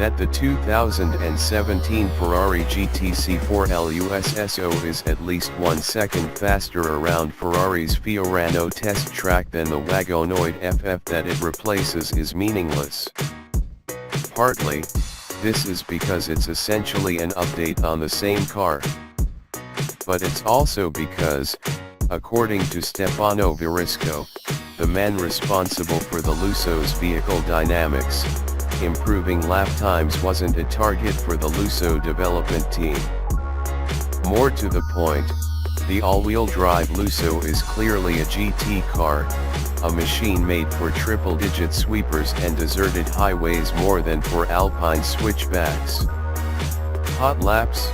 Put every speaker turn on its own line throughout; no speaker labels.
that the 2017 Ferrari GTC4 Lusso is at least 1 second faster around Ferrari's Fiorano test track than the wagonoid FF that it replaces is meaningless. Partly, this is because it's essentially an update on the same car. But it's also because, according to Stefano Varisco, the man responsible for the Lusso's vehicle dynamics, improving lap times wasn't a target for the Lusso development team. More to the point, the all-wheel drive Lusso is clearly a GT car, a machine made for triple-digit sweepers and deserted highways more than for Alpine switchbacks. Hot laps?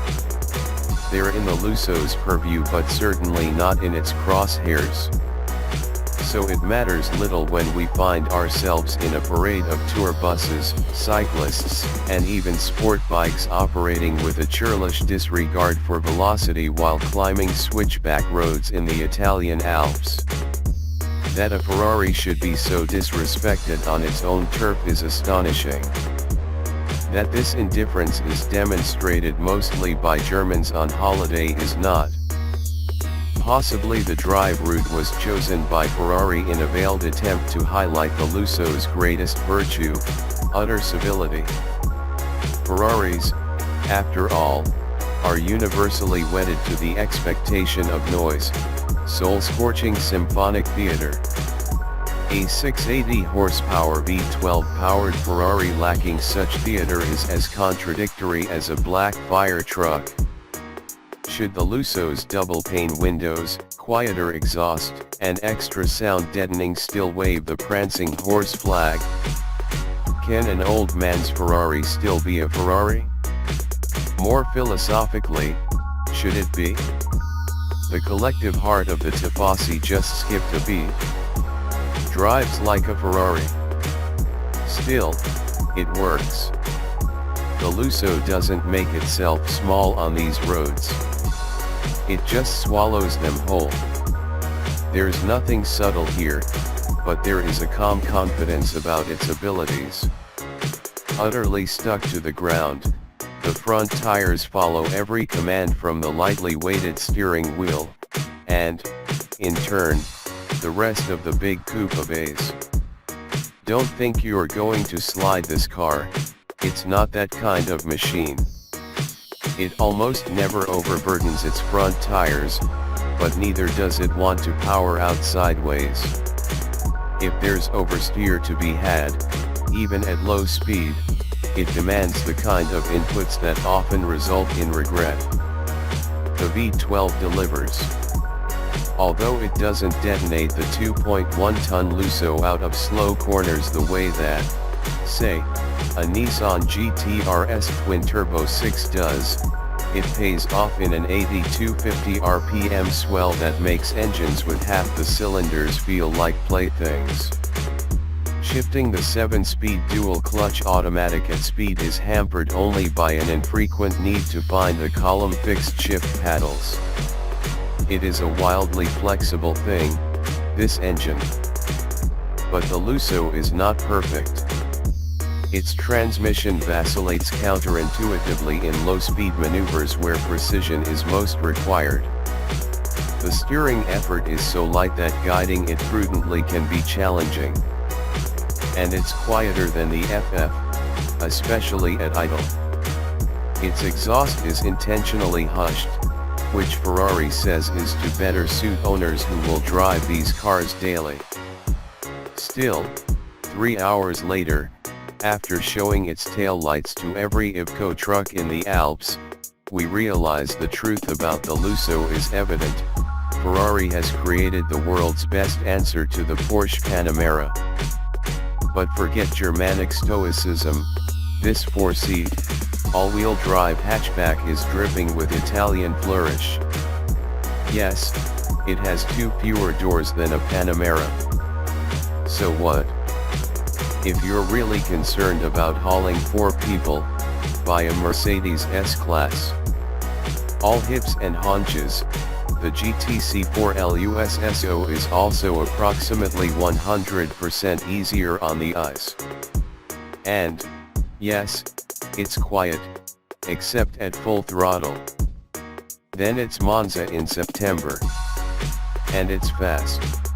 They're in the Lusso's purview but certainly not in its crosshairs. So it matters little when we find ourselves in a parade of tour buses, cyclists, and even sport bikes operating with a churlish disregard for velocity while climbing switchback roads in the Italian Alps. That a Ferrari should be so disrespected on its own turf is astonishing. That this indifference is demonstrated mostly by Germans on holiday is not. Possibly the drive route was chosen by Ferrari in a veiled attempt to highlight the Lusso's greatest virtue, utter civility. Ferraris, after all, are universally wedded to the expectation of noise, soul-scorching symphonic theater. A 680 horsepower V12-powered Ferrari lacking such theater is as contradictory as a black fire truck. Should the Lusso's double-pane windows, quieter exhaust, and extra sound deadening still wave the prancing horse flag? Can an old man's Ferrari still be a Ferrari? More philosophically, should it be? The collective heart of the Tifosi just skipped a beat. Drives like a Ferrari. Still, it works. The Lusso doesn't make itself small on these roads. It just swallows them whole. There's nothing subtle here, but there is a calm confidence about its abilities. Utterly stuck to the ground, the front tires follow every command from the lightly weighted steering wheel, and, in turn, the rest of the big coupe obeys. Don't think you're going to slide this car, it's not that kind of machine. It almost never overburdens its front tires, but neither does it want to power out sideways. If there's oversteer to be had, even at low speed, it demands the kind of inputs that often result in regret. The V12 delivers. Although it doesn't detonate the 2.1-ton Lusso out of slow corners the way that, say, a Nissan GT-RS twin-turbo 6 does, it pays off in an 80-250 RPM swell that makes engines with half the cylinders feel like playthings. Shifting the 7-speed dual-clutch automatic at speed is hampered only by an infrequent need to find the column-fixed shift paddles. It is a wildly flexible thing, this engine. But the Lusso is not perfect. Its transmission vacillates counterintuitively in low-speed maneuvers where precision is most required. The steering effort is so light that guiding it prudently can be challenging. And it's quieter than the FF, especially at idle. Its exhaust is intentionally hushed, which Ferrari says is to better suit owners who will drive these cars daily. Still, 3 hours later, after showing its taillights to every Iveco truck in the Alps, we realize the truth about the Lusso is evident. Ferrari has created the world's best answer to the Porsche Panamera. But forget Germanic stoicism, this 4-seat, all-wheel drive hatchback is dripping with Italian flourish. Yes, it has 2 fewer doors than a Panamera. So what? If you're really concerned about hauling 4 people, buy a Mercedes S-Class. All hips and haunches, the GTC4 Lusso is also approximately 100% easier on the eyes. And, Yes, it's quiet, except at full throttle. Then it's Monza in September. And it's fast.